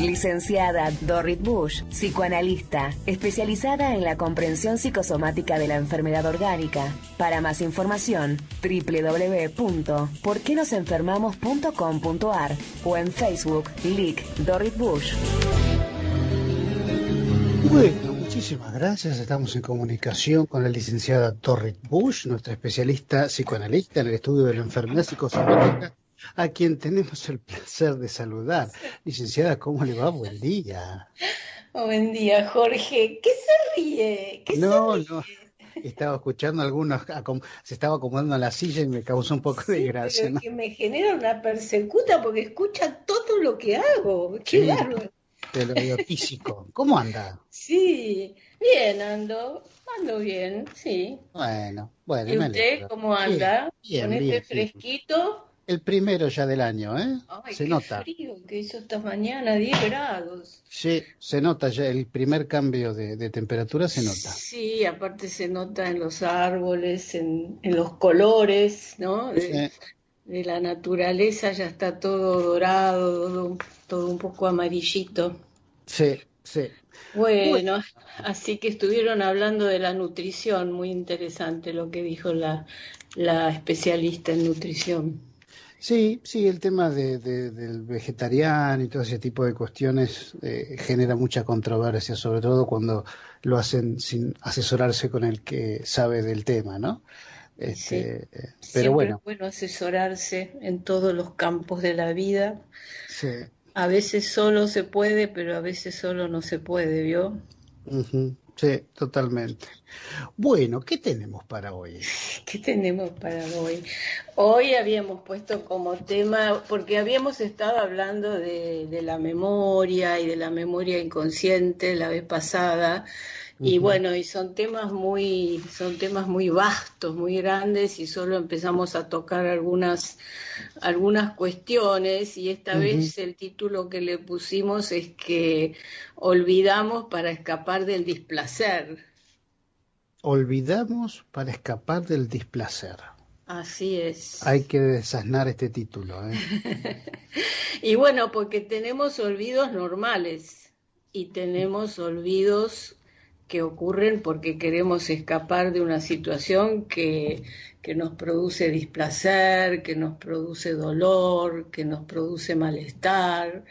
Licenciada Dorrit Bush, psicoanalista, especializada en la comprensión psicosomática de la enfermedad orgánica. Para más información, www.porquenosenfermamos.com.ar o en Facebook, Lic Dorrit Bush. Bueno, muchísimas gracias. Estamos en comunicación con la licenciada Dorrit Bush, nuestra especialista psicoanalista en el estudio de la enfermedad psicosomática, a quien tenemos el placer de saludar. Licenciada, ¿cómo le va? Buen día. Buen día, Jorge. ¿Qué se ríe? No, estaba escuchando se estaba acomodando en la silla y me causó un poco de gracia, pero ¿no? que me genera una persecuta porque escucha todo lo que hago. ¡Qué Sí, bárbaro! te lo digo físico. ¿Cómo anda? Sí, bien ando bien, sí. Bueno, ¿Y me usted alegro. cómo anda? Bien, ¿Con este bien. fresquito? El primero ya del año, ¿eh? Ay, Se qué nota. frío que hizo esta mañana, 10 grados. Sí, se nota ya el primer cambio de temperatura, se nota. Sí, aparte se nota en los árboles, en los colores, ¿no? Sí, De la naturaleza ya está todo dorado, todo un poco amarillito. sí, sí. Bueno, así que estuvieron hablando de la nutrición, muy interesante lo que dijo la especialista en nutrición. Sí, sí, el tema del vegetariano y todo ese tipo de cuestiones genera mucha controversia, sobre todo cuando lo hacen sin asesorarse con el que sabe del tema, ¿no? Sí, Pero siempre es bueno, bueno asesorarse en todos los campos de la vida. sí. A veces solo se puede, pero a veces solo no se puede, ¿vio? Ujú, sí, totalmente. Bueno, ¿qué tenemos para hoy? ¿Qué tenemos para hoy? Hoy habíamos puesto como tema, porque habíamos estado hablando de la memoria y de la memoria inconsciente la vez pasada, y Ujú, bueno, y son temas muy vastos, muy grandes, y solo empezamos a tocar algunas cuestiones, y esta ujú. vez el título que le pusimos es que olvidamos para escapar del displacer. Olvidamos para escapar del displacer. Así Hay es. que desasnar este título, ¿eh? Y bueno, porque tenemos olvidos normales y tenemos olvidos que ocurren porque queremos escapar de una situación que nos produce displacer, que nos produce dolor, que nos produce malestar,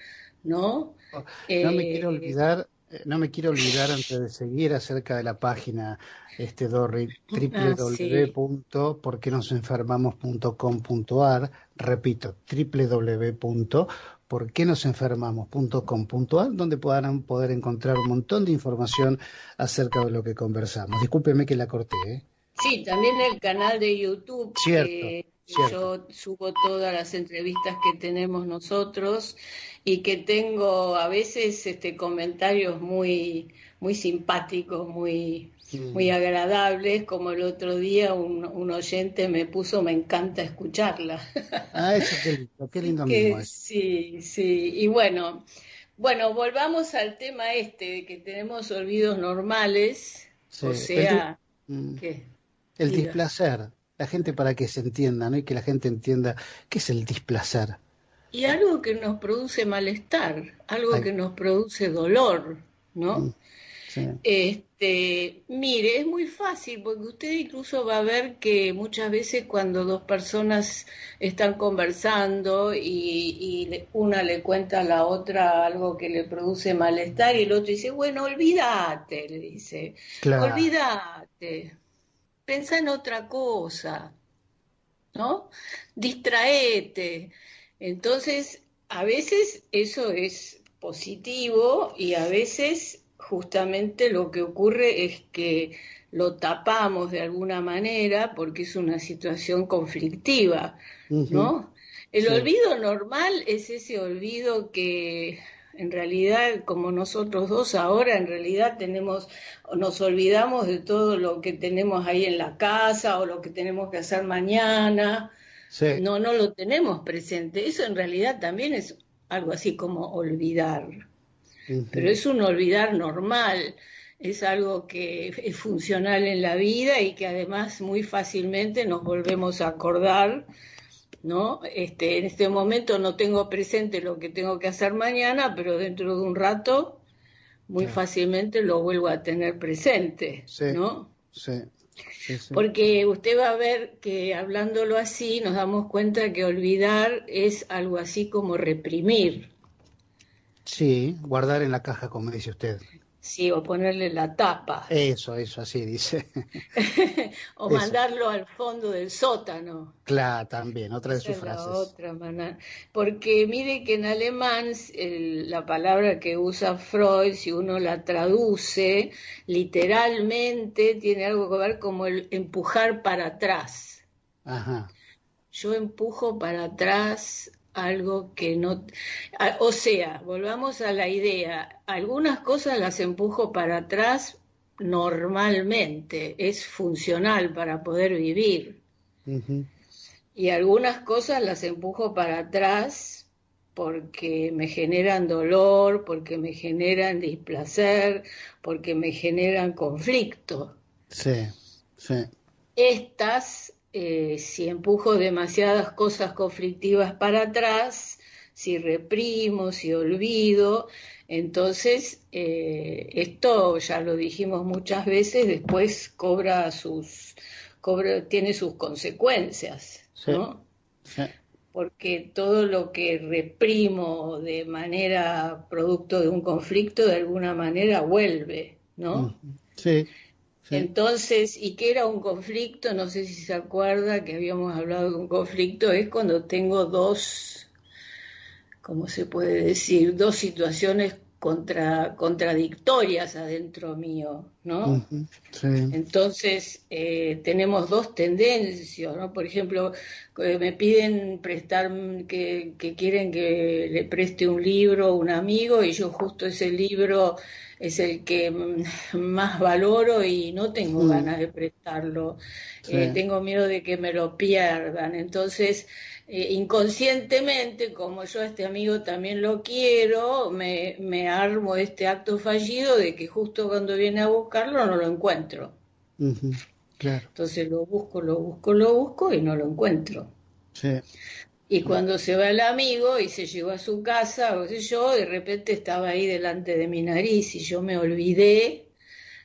¿no? No me quiero Eh, olvidar, no me quiero olvidar antes de seguir acerca de la página Dorri, sí. www.porquenosenfermamos.com.ar, repito, www.porquenosenfermamos.com.ar, donde podrán poder encontrar un montón de información acerca de lo que conversamos. Discúlpeme que la corté, ¿eh? Sí, también el canal de YouTube, Cierto, que cierto. yo subo todas las entrevistas que tenemos nosotros y que tengo a veces comentarios muy simpáticos, muy Mm. agradables, como el otro día un oyente me puso, me encanta escucharla. Ah, eso qué Así lindo mimo que eso. sí, sí. Y bueno, volvamos al tema de que tenemos olvidos normales, Sí, o sea, mm, ¿qué? el Diga. displacer. La gente para que se entienda, ¿no? Y que la gente entienda qué es el displacer. Y algo que nos produce malestar, algo Ay, que nos produce dolor, mm, ¿no? sí, Mire, es muy fácil porque usted incluso va a ver que muchas veces cuando dos personas están conversando y una le cuenta a la otra algo que le produce malestar y el otro dice, bueno, olvídate, le dice, claro. olvídate, pensá en otra cosa, ¿no? Distraete. Entonces, a veces eso es positivo y a veces justamente lo que ocurre es que lo tapamos de alguna manera porque es una situación conflictiva, Ujú, ¿no? El sí, olvido normal es ese olvido que en realidad, como nosotros dos ahora, en realidad nos olvidamos de todo lo que tenemos ahí en la casa o lo que tenemos que hacer mañana. sí. No lo tenemos presente. Eso en realidad también es algo así como olvidar, pero Ujú, es un olvidar normal, es algo que es funcional en la vida y que además muy fácilmente nos volvemos a acordar ¿no? En este momento no tengo presente lo que tengo que hacer mañana, pero dentro de un rato muy Claro. fácilmente lo vuelvo a tener presente, Sí, ¿no? sí, sí, sí. Porque usted va a ver que hablándolo así nos damos cuenta que olvidar es algo así como reprimir, Sí, guardar en la caja, como dice usted. sí, o ponerle la tapa, Eso, así dice. o Eso. mandarlo al fondo del sótano. Claro, también, otra de Esa sus es la frases. otra manera. Porque mire que en alemán la palabra que usa Freud, si uno la traduce, literalmente tiene algo que ver como el empujar para atrás. Ajá, Yo empujo para atrás algo que no... O sea, volvamos a la idea. Algunas cosas las empujo para atrás normalmente, es funcional para poder vivir. ujú, Y algunas cosas las empujo para atrás porque me generan dolor, porque me generan displacer, porque me generan conflicto. sí, sí, Estas, si empujo demasiadas cosas conflictivas para atrás, si reprimo, si olvido, entonces esto ya lo dijimos muchas veces, después tiene sus consecuencias, sí, ¿no? sí, Porque todo lo que reprimo de manera producto de un conflicto, de alguna manera vuelve, ¿no? ujú, sí, sí, Entonces, ¿y qué era un conflicto? No sé si se acuerda que habíamos hablado de un conflicto, es cuando tengo dos, ¿cómo se puede decir? Dos situaciones contradictorias adentro mío, ¿no? ujú, sí, Entonces, tenemos dos tendencias, ¿no? Por ejemplo, me piden prestar, que quieren que le preste un libro a un amigo y yo justo ese libro es el que más valoro y no tengo mm, ganas de prestarlo. sí, Tengo miedo de que me lo pierdan. Entonces, inconscientemente, como yo a este amigo también lo quiero, me armo este acto fallido de que justo cuando viene a buscarlo no lo encuentro. ujú, claro, Entonces lo busco y no lo encuentro. sí, Y cuando se va el amigo y se llegó a su casa, o sé yo, de repente estaba ahí delante de mi nariz y yo me olvidé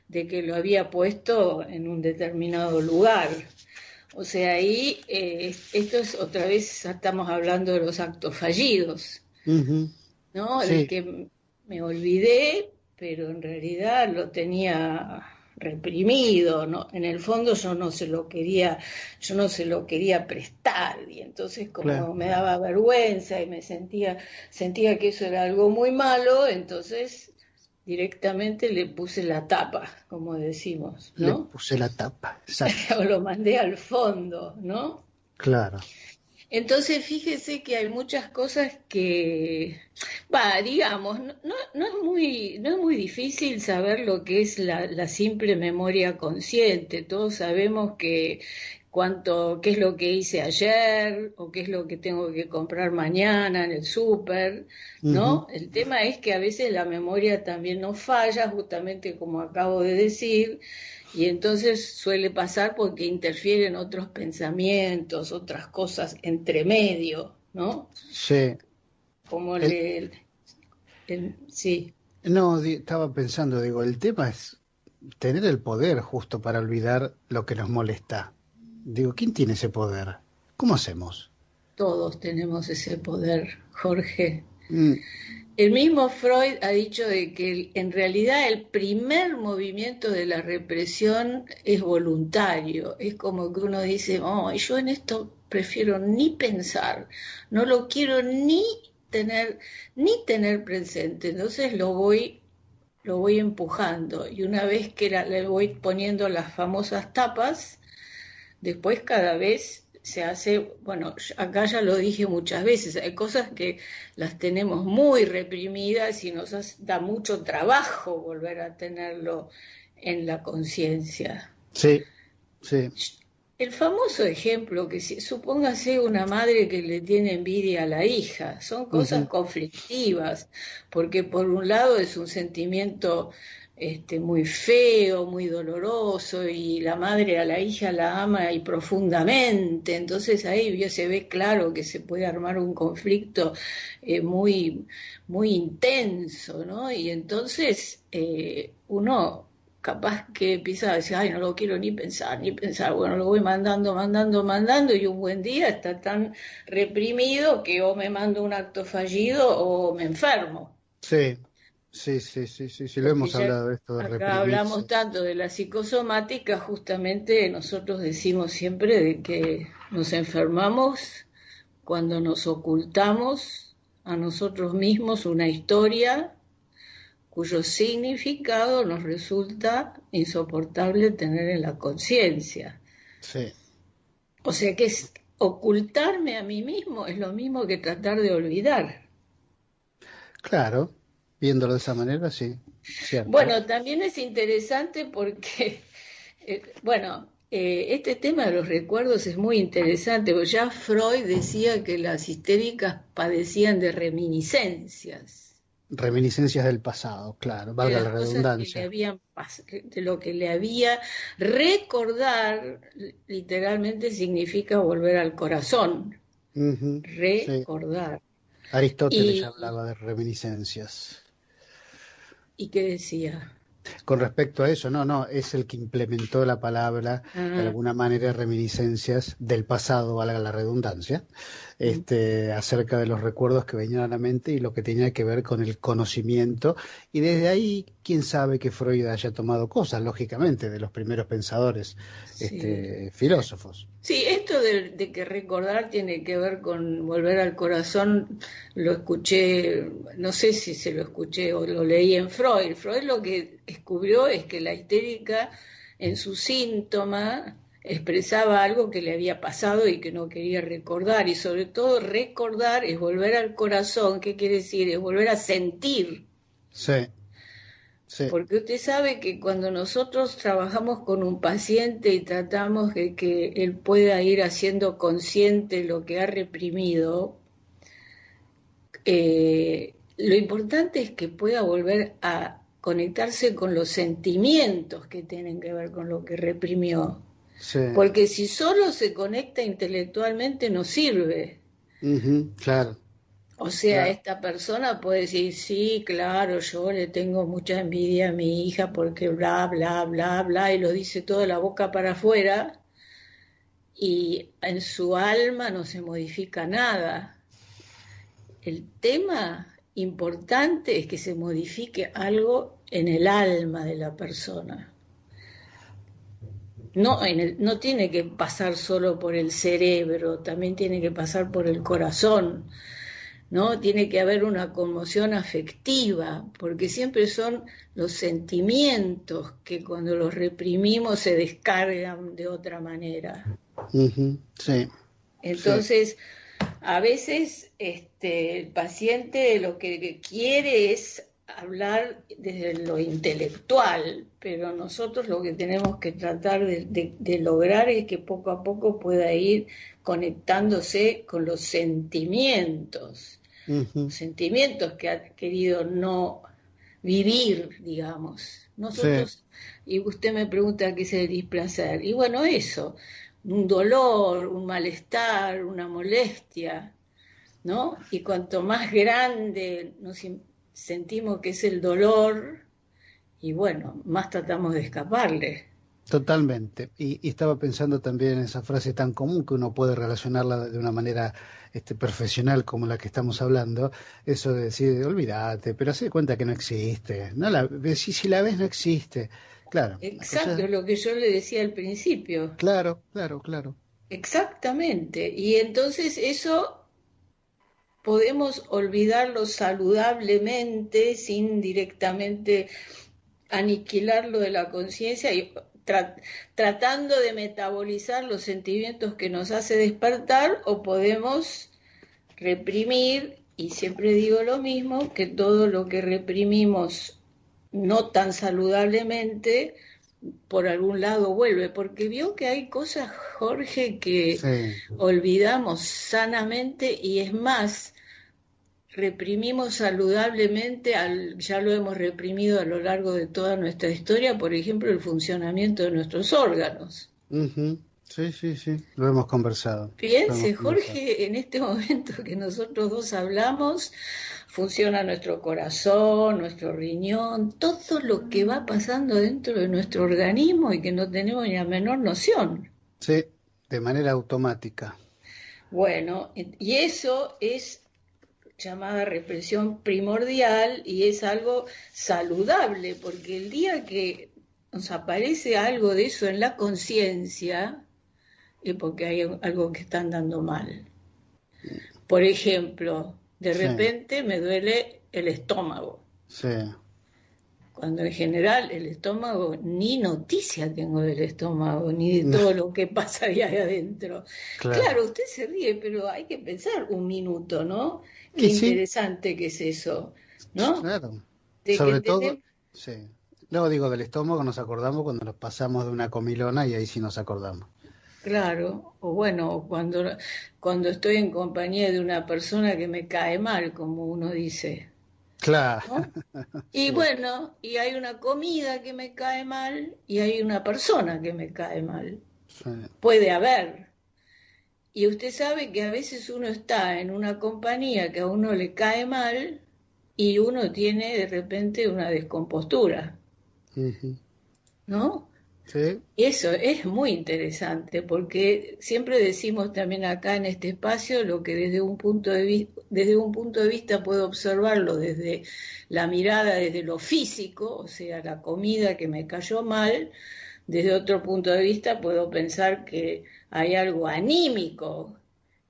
de que lo había puesto en un determinado lugar. O sea, ahí esto es otra vez, estamos hablando de los actos fallidos, ujú, ¿no? De sí, que me olvidé, pero en realidad lo tenía reprimido, ¿no? En el fondo yo no se lo quería prestar, y entonces claro, como me daba vergüenza y sentía que eso era algo muy malo, entonces directamente le puse la tapa, como decimos, le ¿no? puse la tapa, exacto, O lo mandé al fondo, ¿no? claro, Entonces, fíjese que hay muchas cosas que, va, digamos, no es muy difícil saber lo que es la simple memoria consciente. Todos sabemos qué es lo que hice ayer o qué es lo que tengo que comprar mañana en el súper, ujú, ¿no? El tema es que a veces la memoria también nos falla, justamente como acabo de decir, y entonces suele pasar porque interfieren otros pensamientos, otras cosas entre medio, ¿no? sí, Como el, sí, no, estaba pensando, digo, el tema es tener el poder justo para olvidar lo que nos molesta. Digo, ¿quién tiene ese poder? ¿Cómo hacemos? todos tenemos ese poder, Jorge. Mm, El mismo Freud ha dicho de que en realidad el primer movimiento de la represión es voluntario. Es como que uno dice, oh, yo en esto prefiero ni pensar, no lo quiero ni tener presente. Entonces lo voy empujando y una vez que le voy poniendo las famosas tapas, después cada vez se hace, bueno, acá ya lo dije muchas veces, hay cosas que las tenemos muy reprimidas y da mucho trabajo volver a tenerlo en la conciencia. sí, sí, El famoso ejemplo que supóngase una madre que le tiene envidia a la hija, son cosas ujú, conflictivas, porque por un lado es un sentimiento muy feo, muy doloroso, y la madre a la hija la ama y profundamente. Entonces ahí ya se ve claro que se puede armar un conflicto muy, muy intenso, ¿no? Y entonces uno capaz que empieza a decir, ay, no lo quiero ni pensar, ni pensar. Bueno, lo voy mandando, mandando, mandando, y un buen día está tan reprimido que o me mando un acto fallido o me enfermo. Sí, sí, sí, sí, sí, sí, lo Porque hemos ya hablado de esto de acá hablamos reprimirse. tanto de la psicosomática, justamente nosotros decimos siempre de que nos enfermamos cuando nos ocultamos a nosotros mismos una historia cuyo significado nos resulta insoportable tener en la conciencia. Sí, O sea que ocultarme a mí mismo es lo mismo que tratar de olvidar. claro, viéndolo de esa manera, sí, cierto. Bueno, también es interesante porque, este tema de los recuerdos es muy interesante, porque ya Freud decía que las histéricas padecían de reminiscencias, Reminiscencias del pasado, claro, de valga las la cosas que le redundancia. habían de lo que le había. Recordar literalmente significa volver al corazón, Ujú, sí, recordar. Aristóteles ya ¿Y, hablaba de reminiscencias. y qué decía? Con respecto a eso, no, no, es el que implementó la palabra, de Ah, alguna manera, reminiscencias del pasado, valga la redundancia, mm. acerca de los recuerdos que venían a la mente y lo que tenía que ver con el conocimiento. Y desde ahí, quién sabe que Freud haya tomado cosas, lógicamente, de los primeros pensadores, Sí. filósofos. Sí, esto de que recordar tiene que ver con volver al corazón, lo escuché, no sé si se lo escuché o lo leí en Freud. Freud lo que descubrió es que la histérica en su síntoma expresaba algo que le había pasado y que no quería recordar, y sobre todo recordar es volver al corazón. ¿Qué quiere decir? Es volver a sentir. Sí, sí, Porque usted sabe que cuando nosotros trabajamos con un paciente y tratamos de que él pueda ir haciendo consciente lo que ha reprimido, lo importante es que pueda volver a conectarse con los sentimientos que tienen que ver con lo que reprimió. sí, Porque si solo se conecta intelectualmente no sirve. ujú, claro, O sea, claro. esta persona puede decir, sí, claro, yo le tengo mucha envidia a mi hija porque bla, bla, bla, bla, y lo dice toda la boca para afuera, y en su alma no se modifica nada. El tema importante es que se modifique algo en el alma de la persona. No, no tiene que pasar solo por el cerebro, también tiene que pasar por el corazón, ¿no? Tiene que haber una conmoción afectiva, porque siempre son los sentimientos que cuando los reprimimos se descargan de otra manera. Ujú, sí, sí, Entonces, a veces el paciente lo que quiere es hablar desde lo intelectual, pero nosotros lo que tenemos que tratar de lograr es que poco a poco pueda ir conectándose con los ujú, sentimientos que ha querido no vivir, digamos. sí. Nosotros, y usted me pregunta qué es el displacer, y bueno, eso, un dolor, un malestar, una molestia, ¿no? Y cuanto más grande sentimos que es el dolor, y bueno, más tratamos de escaparle. Totalmente. Y estaba pensando también en esa frase tan común que uno puede relacionarla de una manera profesional como la que estamos hablando, eso de decir, olvídate, pero haz de cuenta que no existe. No la, si la ves no existe. Claro, la Exacto, cosa, lo que yo le decía al principio. claro, claro, claro. Exactamente. Y entonces eso podemos olvidarlo saludablemente sin directamente aniquilarlo de la conciencia y tratando de metabolizar los sentimientos que nos hace despertar, o podemos reprimir, y siempre digo lo mismo, que todo lo que reprimimos no tan saludablemente por algún lado vuelve, porque vio que hay cosas, Jorge, que Sí, olvidamos sanamente, y es más, reprimimos saludablemente, ya lo hemos reprimido a lo largo de toda nuestra historia, por ejemplo, el funcionamiento de nuestros órganos. Ujú. Sí, sí, sí, lo hemos conversado. Piense, Jorge, en este momento que nosotros dos hablamos, funciona nuestro corazón, nuestro riñón, todo lo que va pasando dentro de nuestro organismo y que no tenemos ni la menor noción. Sí, de manera automática. Bueno, y eso es llamada represión primordial y es algo saludable, porque el día que nos aparece algo de eso en la conciencia, es porque hay algo que está andando mal. Por ejemplo, de Sí, repente me duele el estómago, sí. cuando en general el estómago, ni noticia tengo del estómago, ni de No, todo lo que pasa ahí adentro. claro. Claro, usted se ríe, pero hay que pensar un minuto, ¿no? Qué Y sí, interesante que es eso, ¿no? claro. De que Sobre todo, tenemos, sí. Luego digo del estómago, nos acordamos cuando nos pasamos de una comilona y ahí sí nos acordamos. claro, o bueno, cuando estoy en compañía de una persona que me cae mal, como uno dice, Claro, ¿no? Y sí, bueno, y hay una comida que me cae mal y hay una persona que me cae mal. sí. Puede haber. Y usted sabe que a veces uno está en una compañía que a uno le cae mal y uno tiene de repente una descompostura, Ujú. ¿no? Sí, Eso es muy interesante porque siempre decimos también acá en este espacio lo que desde un punto de vista puedo observarlo desde la mirada, desde lo físico, o sea, la comida que me cayó mal, desde otro punto de vista puedo pensar que hay algo anímico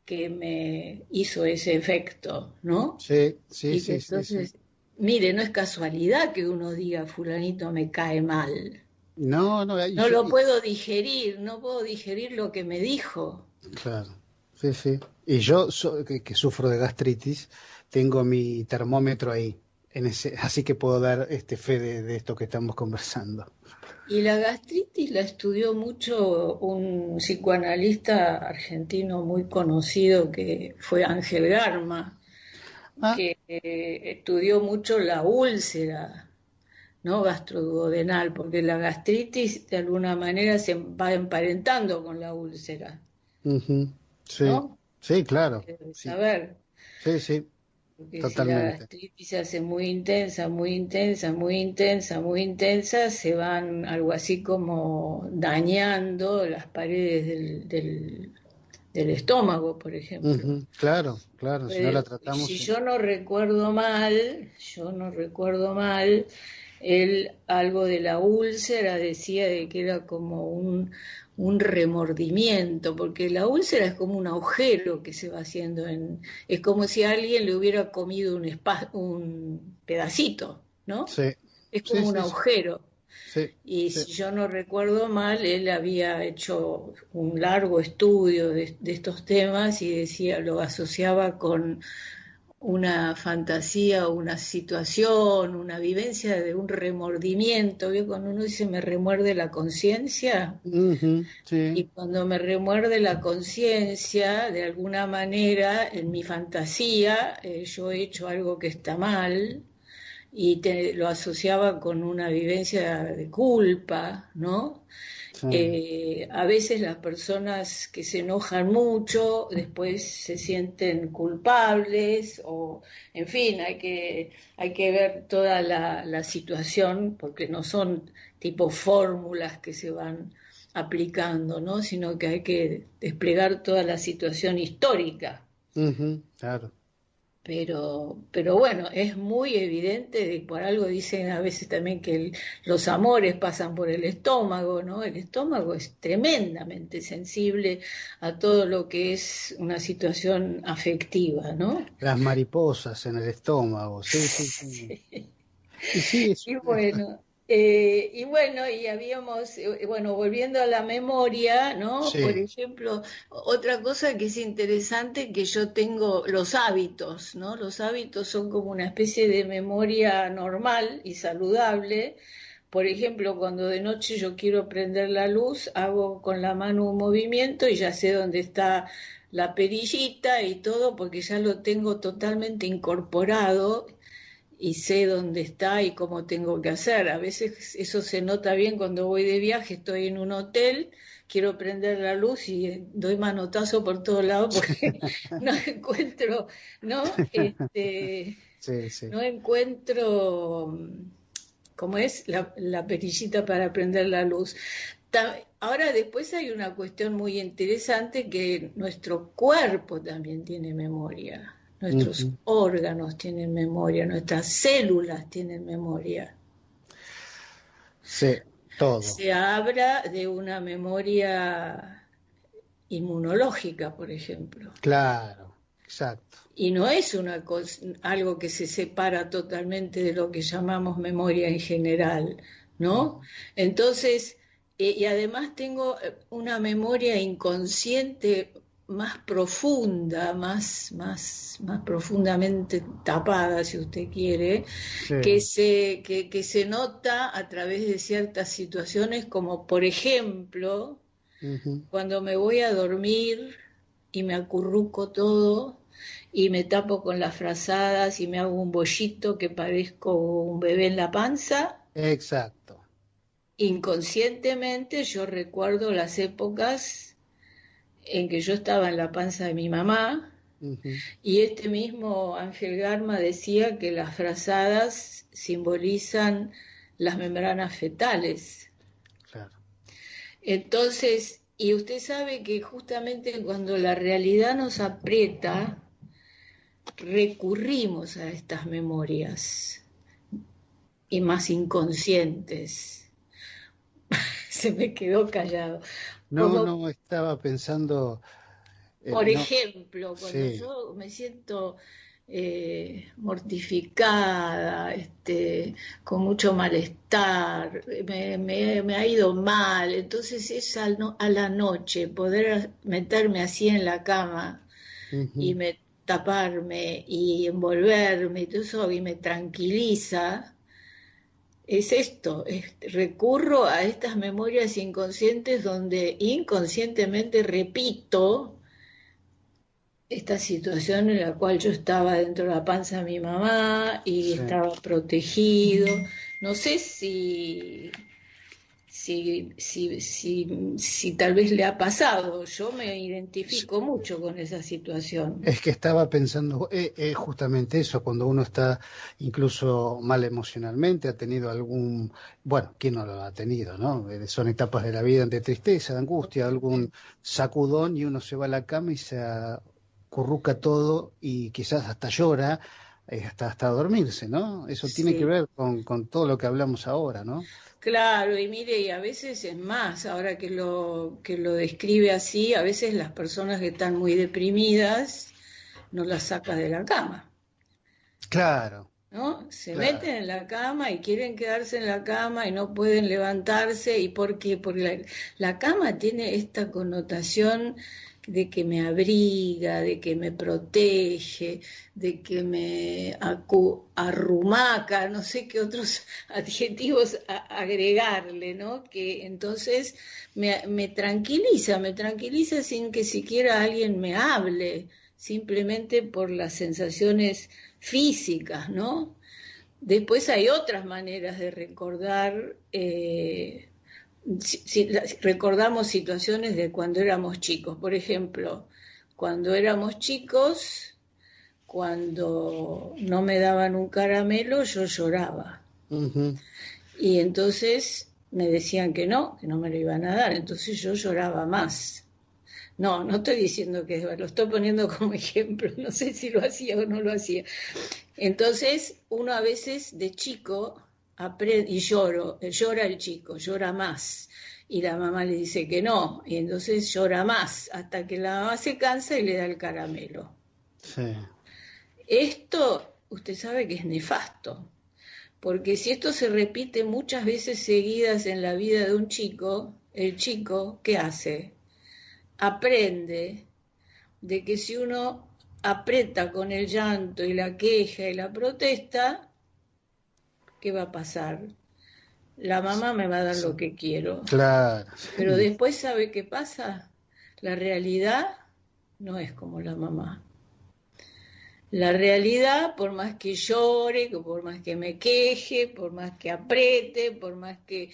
que me hizo ese efecto, ¿no? sí, sí, Y que sí, sí, sí. entonces, mire, no es casualidad que uno diga fulanito me cae mal. No, no, No lo puedo digerir, no puedo digerir lo que me dijo. claro, sí, sí. Y yo, que sufro de gastritis, tengo mi termómetro ahí, así que puedo dar fe de esto que estamos conversando. Y la gastritis la estudió mucho un psicoanalista argentino muy conocido que fue Ángel Garma, Ah, que estudió mucho la úlcera, ¿no? Gastroduodenal, porque la gastritis de alguna manera se va emparentando con la úlcera, ujú, sí, ¿no? sí, claro, Debe sí, saber. sí, sí, Porque si la totalmente. gastritis se hace muy intensa, muy intensa, muy intensa, muy intensa, se van algo así como dañando las paredes del estómago, por ejemplo. Ujú, claro, claro, si no la tratamos, Si sí. yo no recuerdo mal, él algo de la úlcera decía de que era como un remordimiento, porque la úlcera es como un agujero que se va haciendo es como si alguien le hubiera comido un pedacito, ¿no? Sí, Es sí, como un sí, sí, agujero. sí, Y sí. si yo no recuerdo mal, él había hecho un largo estudio de estos temas y decía, lo asociaba con una fantasía, una situación, una vivencia de un remordimiento. ¿Vio? Cuando uno dice me remuerde la conciencia, Ujú, y sí, cuando me remuerde la conciencia, de alguna manera, en mi fantasía, yo he hecho algo que está mal y lo asociaba con una vivencia de culpa, ¿no? sí. A veces las personas que se enojan mucho después se sienten culpables o, en fin, hay que ver toda la situación porque no son tipo fórmulas que se van aplicando, ¿no? Sino que hay que desplegar toda la situación histórica. Ujú, claro. Pero bueno, es muy evidente, por algo dicen a veces también que los amores pasan por el estómago, ¿no? El estómago es tremendamente sensible a todo lo que es una situación afectiva, ¿no? Las mariposas en el estómago, sí, sí, sí. Y sí, Y bueno, y habíamos, bueno, volviendo a la memoria, ¿no? Por sí, ejemplo, otra cosa que es interesante, que yo tengo los hábitos, ¿no? Los hábitos son como una especie de memoria normal y saludable. Por ejemplo, cuando de noche yo quiero prender la luz, hago con la mano un movimiento y ya sé dónde está la perillita y todo porque ya lo tengo totalmente incorporado y sé dónde está y cómo tengo que hacer. A veces eso se nota bien cuando voy de viaje, estoy en un hotel, quiero prender la luz y doy manotazo por todos lados porque no encuentro, ¿no? Sí, sí. No encuentro, ¿cómo es? La perillita para prender la luz. Ahora después hay una cuestión muy interesante que nuestro cuerpo también tiene memoria, nuestros Ujú. órganos tienen memoria, nuestras células tienen memoria. Sí, todo. Se habla de una memoria inmunológica, por ejemplo, Claro, exacto. y no es una cosa, algo que se separa totalmente de lo que llamamos memoria en general, ¿no? Ujú. Entonces, y además tengo una memoria inconsciente más profunda, más profundamente tapada, si usted quiere, Sí. que se nota a través de ciertas situaciones, como por ejemplo, Ujú. cuando me voy a dormir y me acurruco todo y me tapo con las frazadas y me hago un bollito que parezco un bebé en la panza, Exacto. inconscientemente yo recuerdo las épocas en que yo estaba en la panza de mi mamá Ujú. y este mismo Ángel Garma decía que las frazadas simbolizan las membranas fetales. Claro. Entonces, y usted sabe que justamente cuando la realidad nos aprieta, recurrimos a estas memorias y más inconscientes. Se me quedó callado. No, Como no, estaba pensando, por no, ejemplo, cuando sí, yo me siento mortificada, con mucho malestar, me ha ido mal, entonces es a la noche poder meterme así en la cama y ujú. taparme y envolverme y todo eso y me tranquiliza, es esto, recurro a estas memorias inconscientes donde inconscientemente repito esta situación en la cual yo estaba dentro de la panza de mi mamá y Sí. estaba protegido. No sé si tal vez le ha pasado. Yo me Sí. identifico mucho con esa situación. Es que estaba pensando justamente eso, cuando uno está incluso mal emocionalmente, ha tenido algún, bueno, ¿quién no lo ha tenido, no? Son etapas de la vida de tristeza, de angustia, algún sacudón y uno se va a la cama y se acurruca todo y quizás hasta llora, hasta dormirse, ¿no? Eso tiene que Sí. ver con todo lo que hablamos ahora, ¿no? Claro, y mire, y a veces es más, ahora que lo describe así, a veces las personas que están muy deprimidas no las saca de la cama. Claro, ¿No? Se claro. meten en la cama y quieren quedarse en la cama y no pueden levantarse. ¿Y por qué? Porque la cama tiene esta connotación de que me abriga, de que me protege, de que me arrumaca, no sé qué otros adjetivos agregarle, ¿no? Que entonces me tranquiliza sin que siquiera alguien me hable, simplemente por las sensaciones físicas, ¿no? Después hay otras maneras de recordar, recordamos situaciones de cuando éramos chicos. Por ejemplo, cuando éramos chicos, cuando no me daban un caramelo, yo lloraba. Ujú. Y entonces me decían que no me lo iban a dar. Entonces yo lloraba más. No, no estoy diciendo que lo estoy poniendo como ejemplo, no sé si lo hacía o no lo hacía. Entonces, uno a veces de chico aprende y llora el chico, llora más. Y la mamá le dice que no, y entonces llora más, hasta que la mamá se cansa y le da el caramelo. Sí. Esto, usted sabe que es nefasto, porque si esto se repite muchas veces seguidas en la vida de un chico, el chico, ¿qué hace? Aprende de que si uno aprieta con el llanto y la queja y la protesta, ¿qué va a pasar? La mamá me va a dar Sí. lo que quiero. Claro, Pero sí. después, ¿sabe qué pasa? La realidad, no es como la mamá. La realidad, por más que llore, por más que me queje, por más que apriete, por más que...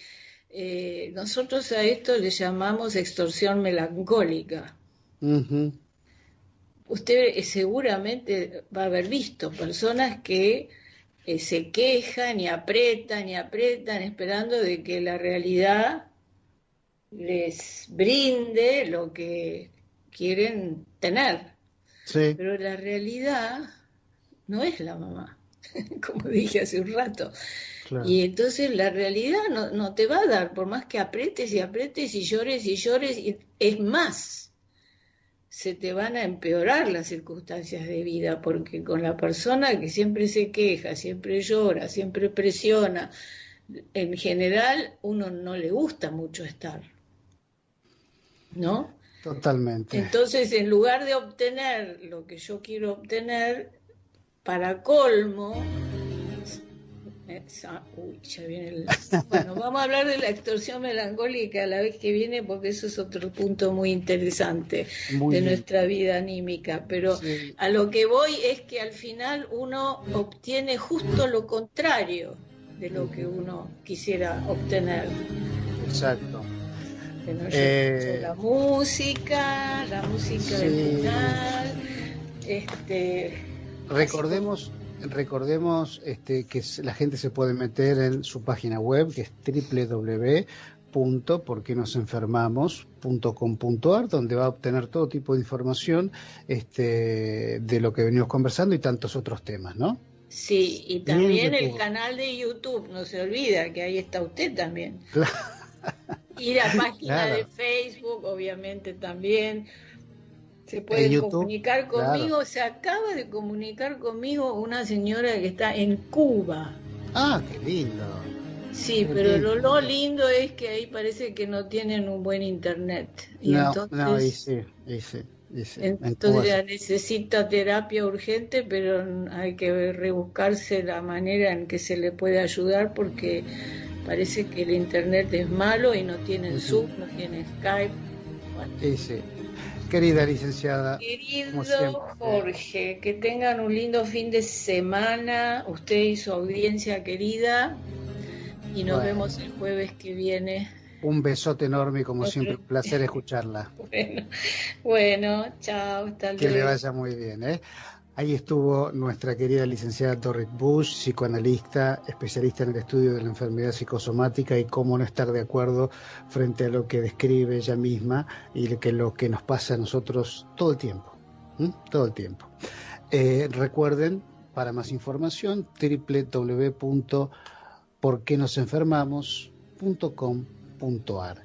nosotros a esto le llamamos extorsión melancólica. Ujú. Usted seguramente va a haber visto personas que se quejan y apretan, esperando de que la realidad les brinde lo que quieren tener. Sí, Pero la realidad no es la mamá, como dije hace un rato. claro. Y entonces la realidad no te va a dar, por más que apretes y apretes y llores, y es más, se te van a empeorar las circunstancias de vida, porque con la persona que siempre se queja, siempre llora, siempre presiona, en general uno no le gusta mucho estar, ¿no? Totalmente. Entonces, en lugar de obtener lo que yo quiero obtener, para colmo, uy, ya viene bueno, vamos a hablar de la extorsión melancólica la vez que viene, porque eso es otro punto muy interesante Muy de bien. nuestra vida anímica. Pero Sí, a lo que voy es que al final uno obtiene justo lo contrario de lo que ujú, uno quisiera obtener. exacto. Bueno, yo escucho Eh, la música del sí, final, este, así como recordemos que la gente se puede meter en su página web, que es www.porquenosenfermamos.com.ar, donde va a obtener todo tipo de información de lo que venimos conversando y tantos otros temas, ¿no? sí, y Bien de también el todo. canal de YouTube, no se olvida que ahí está usted también. Y la página de Claro, Facebook, obviamente también. Se en pueden YouTube, comunicar claro. conmigo. Se acaba de comunicar conmigo una señora que está en Cuba. Ah, qué lindo, Sí, qué pero lo lindo. lindo es que ahí parece que no tienen un buen internet. Y No, no, entonces y sí, en Entonces Cuba sí. ya necesita terapia urgente, pero hay que rebuscarse la manera en que se le puede ayudar porque parece que el internet es malo y no tienen Ujú. Zoom, no tienen Skype. Bueno, Y sí. Querida licenciada, como querido siempre, Jorge, que tengan un lindo fin de semana, usted y su audiencia querida, y nos bueno, vemos el jueves que viene. un besote enorme y como Otro... siempre, un placer escucharla. Bueno, bueno, chao, hasta Que le luego. vaya muy bien, ¿eh? Ahí estuvo nuestra querida licenciada Dorrit Bush, psicoanalista, especialista en el estudio de la enfermedad psicosomática y cómo no estar de acuerdo frente a lo que describe ella misma y lo que nos pasa a nosotros todo el tiempo. Todo el tiempo. Recuerden, para más información, www.porquenosenfermamos.com.ar.